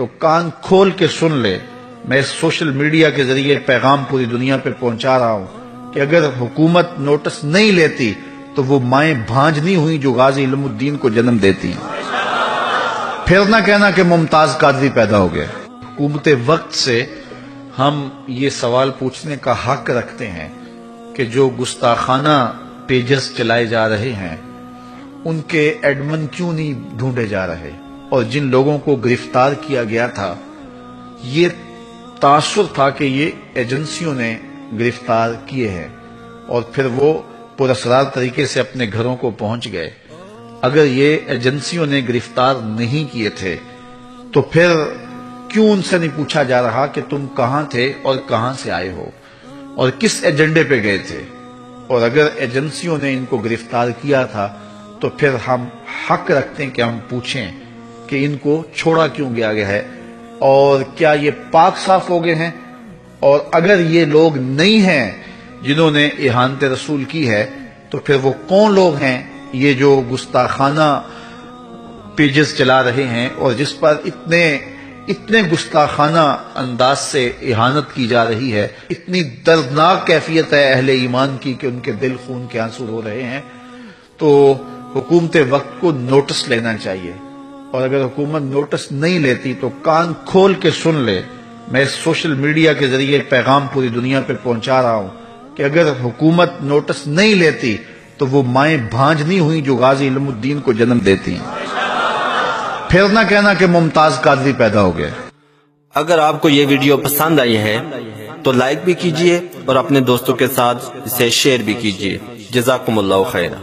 تو کان کھول کے سن لے. میں اس سوشل میڈیا کے ذریعے پیغام پوری دنیا پہ پہنچا رہا ہوں کہ اگر حکومت نوٹس نہیں لیتی تو وہ مائیں بھانج نہیں ہوئی جو غازی علم الدین کو جنم دیتی ہیں. پھر نہ کہنا کہ ممتاز قادری پیدا ہو گیا. حکومت وقت سے ہم یہ سوال پوچھنے کا حق رکھتے ہیں کہ جو گستاخانہ پیجز چلائے جا رہے ہیں ان کے ایڈمن کیوں نہیں ڈھونڈے جا رہے، اور جن لوگوں کو گرفتار کیا گیا تھا یہ تاثر تھا کہ یہ ایجنسیوں نے گرفتار کیے ہیں اور پھر وہ پراسرار طریقے سے اپنے گھروں کو پہنچ گئے. اگر یہ ایجنسیوں نے گرفتار نہیں کیے تھے تو پھر کیوں ان سے نہیں پوچھا جا رہا کہ تم کہاں تھے اور کہاں سے آئے ہو اور کس ایجنڈے پہ گئے تھے؟ اور اگر ایجنسیوں نے ان کو گرفتار کیا تھا تو پھر ہم حق رکھتے ہیں کہ ہم پوچھیں کہ ان کو چھوڑا کیوں گیا ہے اور کیا یہ پاک صاف ہو گئے ہیں، اور اگر یہ لوگ نہیں ہیں جنہوں نے اہانت رسول کی ہے تو پھر وہ کون لوگ ہیں یہ جو گستاخانہ پیجز چلا رہے ہیں اور جس پر اتنے گستاخانہ انداز سے اہانت کی جا رہی ہے. اتنی دردناک کیفیت ہے اہل ایمان کی کہ ان کے دل خون کے آنسو رو رہے ہیں. تو حکومت وقت کو نوٹس لینا چاہیے، اور اگر حکومت نوٹس نہیں لیتی تو کان کھول کے سن لے. میں اس سوشل میڈیا کے ذریعے پیغام پوری دنیا پہ پہنچا رہا ہوں کہ اگر حکومت نوٹس نہیں لیتی تو وہ مائیں بھانج نہیں ہوئی جو غازی علم الدین کو جنم دیتی ہیں. پھر نہ کہنا کہ ممتاز قادری پیدا ہو گئے. اگر آپ کو یہ ویڈیو پسند آئی ہے تو لائک بھی کیجئے اور اپنے دوستوں کے ساتھ اسے شیئر بھی کیجئے. جزاکم اللہ خیرا.